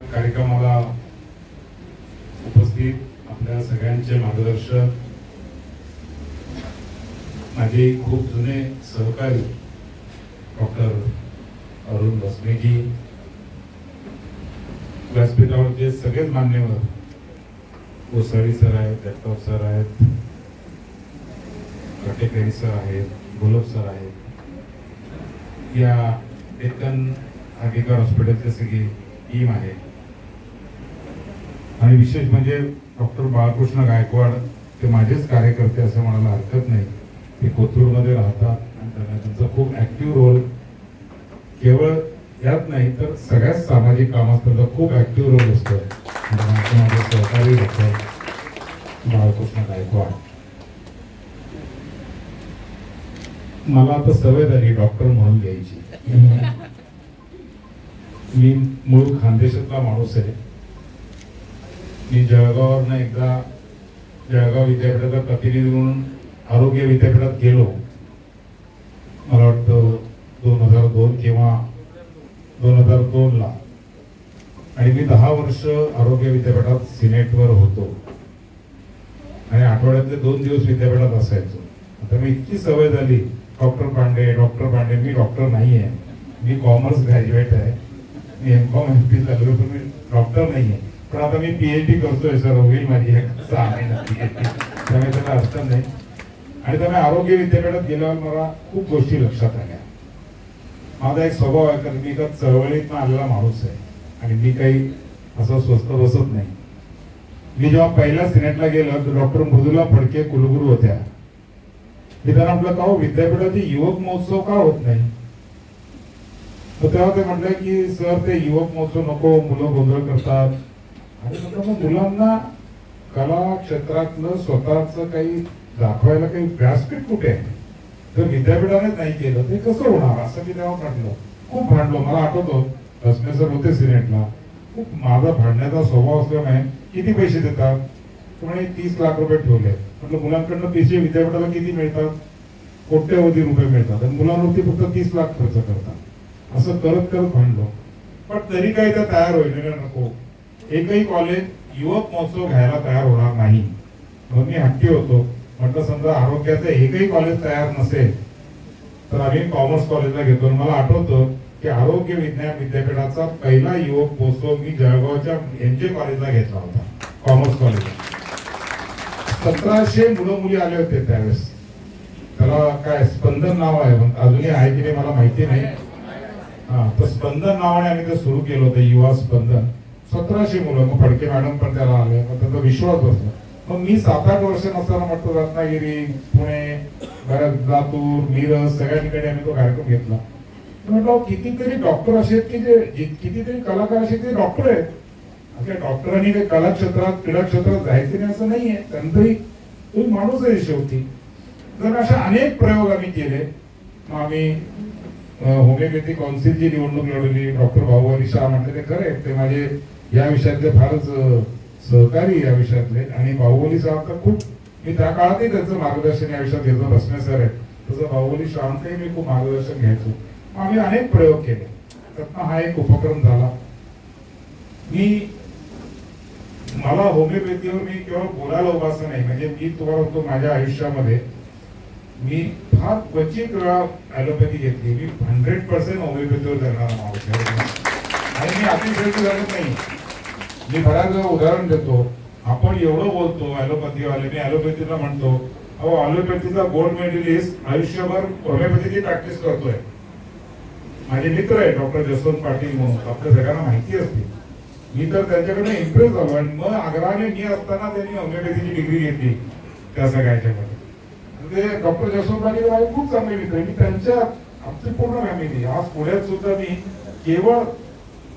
कार्यक्रमाला उपस्थित आपल्या सगळ्यांचे मार्गदर्शक, माझे खूप जुने सहकारी डॉक्टर अरुण बसमेजी, व्यासपीठावरचे सगळेच मान्यवर, कोसाळी सर आहेत, जगताप सर आहेत, कटेकरी सर आहेत, गोलब सर आहेत, या डेक्कन हकीकत हॉस्पिटलचे सगळी टीम आहे. आणि विशेष म्हणजे डॉक्टर बाळकृष्ण गायकवाड, ते माझेच कार्यकर्ते असं म्हणायला हरकत नाही. ते कोथरूडमध्ये राहतात आणि त्यांचा खूप ऍक्टिव्ह रोल केवळ यात नाही तर सगळ्याच सामाजिक कामात त्यांचा खूप ऍक्टिव्ह रोल असतो. माझे सहकारी डॉक्टर बाळकृष्ण गायकवाड. मला आता सवय झाली डॉक्टर म्हणून घ्यायची. मी मूळ खानदेशातला माणूस आहे. मी जळगाववरनं एकदा जळगाव विद्यापीठाचा प्रतिनिधी म्हणून आरोग्य विद्यापीठात गेलो. मला वाटतं 2002 किंवा 2002ला. आणि मी 10 वर्ष आरोग्य विद्यापीठात सिनेटवर होतो आणि आठवड्यातले 2 दिवस विद्यापीठात असायचो. आता मी इतकी सवय झाली डॉक्टर पांडे डॉक्टर पांडे. मी डॉक्टर नाही आहे, मी कॉमर्स ग्रॅज्युएट आहे. मी एमकॉम MP झालो, पण मी डॉक्टर नाही आहे. पण आता मी PhD करतोय सर, होईल माझी 6 महिन्यात PhD, त्यामुळे त्याला अर्थ नाही. आणि त्यामुळे आरोग्य विद्यापीठात गेल्यावर मला खूप गोष्टी लक्षात आल्या. माझा एक स्वभाव आहे कारण मी एका चळवळीतनं आलेला माणूस आहे आणि मी काही असं स्वस्त बसत नाही. मी जेव्हा पहिल्या सिनेटला गेलो तर डॉक्टर मृदुला फडके कुलगुरू होत्या. मी त्यांना म्हटलं का हो विद्यापीठाचे युवक महोत्सव का होत नाही? तर तेव्हा ते म्हटलं की सर ते युवक महोत्सव नको, मुलं गोंधळ करतात. आणि म्हटलं मग मुलांना कला क्षेत्रातलं स्वतःच काही दाखवायला काही व्यासपीठ कुठे आहे? जर विद्यापीठानेच नाही केलं ते कसं होणार असं मी तेव्हा म्हटलं. खूप भांडलो. मला आठवतो रश्मी सर होते सिनेटला. खूप माझा भांडण्याचा स्वभाव असल्यामुळे किती पैसे देतात? तुम्ही 30 लाख रुपये ठेवले. म्हटलं मुलांकडनं पैसे विद्यापीठाला किती मिळतात? कोट्यवधी रुपये मिळतात आणि मुलांवरती फक्त 30 लाख खर्च करतात. असं करत करत भांडलो. पण तरी काही त्या तयार होईल नको. एकही कॉलेज युवक महोत्सव घ्यायला तयार होणार नाही. मग मी हट्टी होतो. म्हटलं समजा आरोग्याचं एकही कॉलेज तयार नसेल तर आम्ही कॉमर्स कॉलेजला घेतो. मला आठवतं की आरोग्य विज्ञान विद्यापीठाचा पहिला युवक महोत्सव मी जळगावच्या MJ कॉलेजला घेतला होता. कॉमर्स कॉलेजला 1700 मुलं मुली आले होते त्यावेळेस. त्याला काय स्पंदन नाव आहे, अजूनही आहे की नाही मला माहिती नाही. तर स्पंदन नावाने आम्ही ते सुरू केलं होतं, युवा स्पंदन. 1700 मुलं. मग फडके मॅडम पण त्याला आले. मग त्यांचा विश्वास बसला. मग मी 7-8 वर्ष नसताना म्हटलं रत्नागिरी, पुणे, लातूर, मिरज सगळ्या ठिकाणी आम्ही तो कार्यक्रम घेतला. म्हटलं कितीतरी डॉक्टर असे आहेत की जे कितीतरी कलाकार असे ते डॉक्टर आहेत. आपल्या डॉक्टरांनी काही कला क्षेत्रात क्रीडा क्षेत्रात जायचं नाही असं नाहीये. त्यांचाही तुम्ही माणूस आहे शेवटी. तर अशा अनेक प्रयोग आम्ही केले. मग आम्ही होमिओपॅथी काउन्सिलची निवडणूक लढवली. डॉक्टर बाहुबली शाह म्हटले ते खरे, ते माझे या विषयातले फारच सहकारी या विषयातले. आणि बाहुबली शाह तर खूप मी त्या काळातही त्यांचं मार्गदर्शन या विषयात घेतो. रश्मी सर आहे तसं बाहुबली शाहचंही मी खूप मार्गदर्शन घ्यायचो. आम्ही अनेक प्रयोग केले. त्यातनं हा एक उपक्रम झाला. मला होमिओपॅथीवर मी केवळ बोलायला उभा असं नाही. म्हणजे मी तुम्हाला म्हणतो माझ्या आयुष्यामध्ये मी फार क्वचित वेळा ॲलोपॅथी घेतली. मी 100% होमिओपॅथीवर करणारा माणूस आहे आणि मी अतिशयोक्ती करत नाही. मी बऱ्याच वेळा उदाहरण देतो. आपण एवढं बोलतो ॲलोपॅथीवाले, मी ॲलोपॅथीला म्हणतो अहो ॲलोपॅथीचा गोल्ड मेडलिस्ट आयुष्यभर होमिओपॅथीची प्रॅक्टिस करतोय. माझे मित्र आहे डॉक्टर जसवंत पाटील म्हणून, आपल्या सगळ्यांना माहिती असते. मी तर त्यांच्याकडे इम्प्रेस झालो. आणि मग आग्राने मी असताना त्यांनी होमिओपॅथीची डिग्री घेतली त्या सगळ्याच्याकडे. ते डॉक्टर जसवंत पाटील माझे खूप चांगले मित्र. मी त्यांच्या आमची पूर्ण फॅमिली आज पुण्यात सुद्धा मी केवळ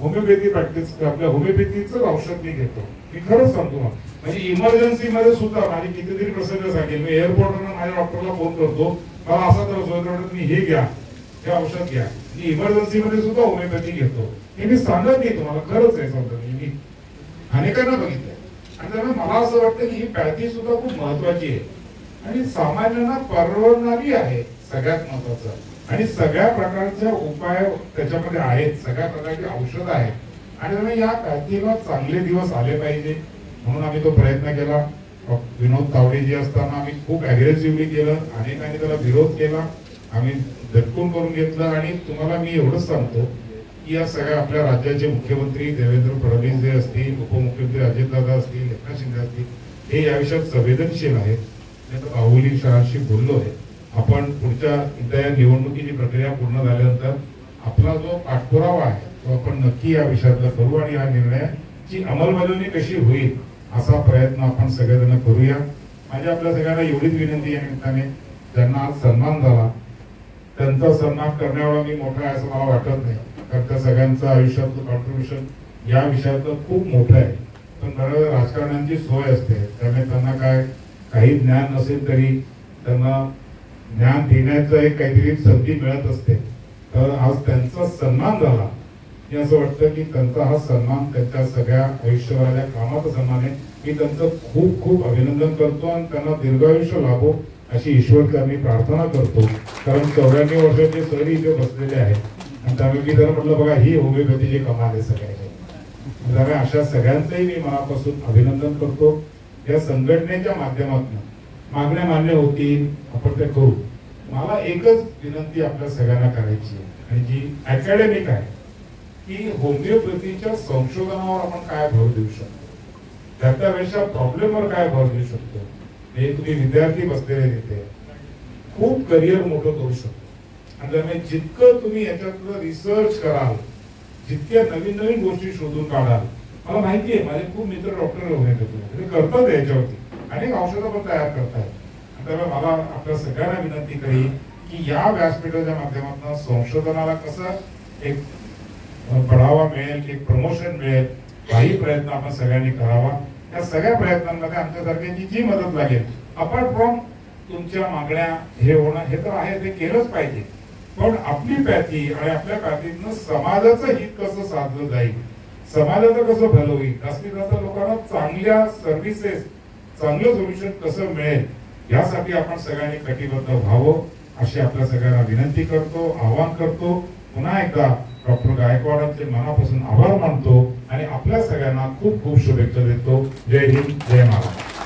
होमिओपॅथी प्रॅक्टिस, आपल्या होमिओपॅथीचं औषध मी घेतो. मी खरंच सांगतो. म्हणजे इमर्जन्सी मध्ये सुद्धा माझी कितीतरी प्रसंग सांगेल. मी एअरपोर्टवरून माझ्या डॉक्टरला फोन करतो, मला असा त्रास होतो, तुम्ही हे घ्या, हे औषध घ्या. मी इमर्जन्सी मध्ये सुद्धा होमिओपॅथी घेतो. हे मी सांगत नाही तुम्हाला, खरंच आहे सांगतो. मी अनेकांना बघितलंय. आणि त्यामुळे मला असं वाटतं की ही पॅथी सुद्धा खूप महत्वाची आहे आणि सामान्यांना परवडणारी आहे सगळ्यात महत्वाचं. आणि सगळ्या प्रकारचे उपाय त्याच्यामध्ये आहेत, सगळ्या प्रकारची औषधं आहेत. आणि त्यामुळे या पॅथीला चांगले दिवस आले पाहिजे म्हणून आम्ही तो प्रयत्न केला. विनोद तावडे जी असताना आम्ही खूप अग्रेसिव्हली केलं, अनेकांनी त्याला विरोध केला, आम्ही झटकून करून घेतलं. आणि तुम्हाला मी एवढंच सांगतो की या सगळ्या आपल्या राज्याचे मुख्यमंत्री देवेंद्र फडणवीस जे असतील, उपमुख्यमंत्री अजितदादा असतील, एकनाथ शिंदे असतील, हे या विषयात संवेदनशील आहेत. बाहुली शहराशी बोललोय आपण. पुढच्या एकदा निवडणुकीची प्रक्रिया पूर्ण झाल्यानंतर आपला जो पाठपुरावा आहे तो आपण नक्की या विषयातला करू आणि या निर्णयाची अंमलबजावणी कशी होईल असा प्रयत्न आपण सगळेजण करूया. माझी आपल्या सगळ्यांना एवढीच विनंती या निमित्ताने, ज्यांना आज सन्मान झाला त्यांचा सन्मान करण्यावर मी मोठा आहे असं मला वाटत नाही, कारण त्या सगळ्यांचं आयुष्यातलं कॉन्ट्रीब्युशन या विषयातलं खूप मोठं आहे. पण बरं राजकारण्यांची सोय असते, त्यामुळे त्यांना काही ज्ञान नसेल तरी त्यांना ज्ञान देण्याचं एक काहीतरी संधी मिळत असते. तर आज त्यांचा सन्मान झाला हे असं वाटतं की त्यांचा हा सन्मान त्यांच्या सगळ्या आयुष्यभराच्या कामाचा सन्मान आहे. मी त्यांचं खूप खूप अभिनंदन करतो आणि त्यांना दीर्घायुष्य लाभो अशी ईश्वरचरणी प्रार्थना करतो. कारण 94 वर्षाचे सहरी इथे बसलेले आहेत आणि त्यामुळे मी त्यांना म्हटलं बघा ही होमिओपॅथीची कमाल आहे सगळ्याची. त्यामुळे अशा सगळ्यांचंही मी मनापासून अभिनंदन करतो. या संघटनेच्या माध्यमातून मागण्या मान्य होतील, आपण ते करू. मला एकच विनंती आपल्या सगळ्यांना करायची आहे आणि जी अकॅडमिक आहे की होमिओपॅथीच्या संशोधनावर आपण काय भर देऊ शकतो, त्यापेक्षा प्रॉब्लेमवर काय भर देऊ शकतो. हे तुम्ही विद्यार्थी बसलेले तिथे खूप करिअर मोठं करू शकतो. आणि त्यामुळे जितकं तुम्ही याच्यातलं रिसर्च कराल, जितक्या नवीन नवीन गोष्टी शोधून काढाल, मला माहिती आहे माझे खूप मित्र डॉक्टर होते करतात याच्यावरती, अनेक औषधं पण तयार करतात. त्यामुळे मला आपल्या सगळ्यांना विनंती करी की या व्यासपीठाच्या माध्यमातून संशोधनाला कसं एक बढावा मिळेल, एक प्रमोशन मिळेल, काही प्रयत्न आपण सगळ्यांनी करावा. या सगळ्या प्रयत्नांमध्ये आमच्यासारख्यांची जी मदत लागेल, अपार्ट फ्रॉम तुमच्या मागण्या हे होणं हे तर आहे, ते केलंच पाहिजे. पण आपली पॅथी आणि आपल्या पॅथीतनं समाजाचं हित कसं साधलं जाईल, समाजाचं कसं भलं होईल, जास्तीत जास्त लोकांना चांगल्या सर्व्हिसेस, चांगलं सोल्युशन कसं मिळेल, यासाठी आपण सगळ्यांनी कटिबद्ध व्हावं अशी आपल्या सगळ्यांना विनंती करतो, आवाहन करतो. पुन्हा एकदा डॉक्टर गायकवाडांचे मनापासून आभार मानतो आणि आपल्या सगळ्यांना खूप खूप शुभेच्छा देतो. जय हिंद, जय महाराष्ट्र.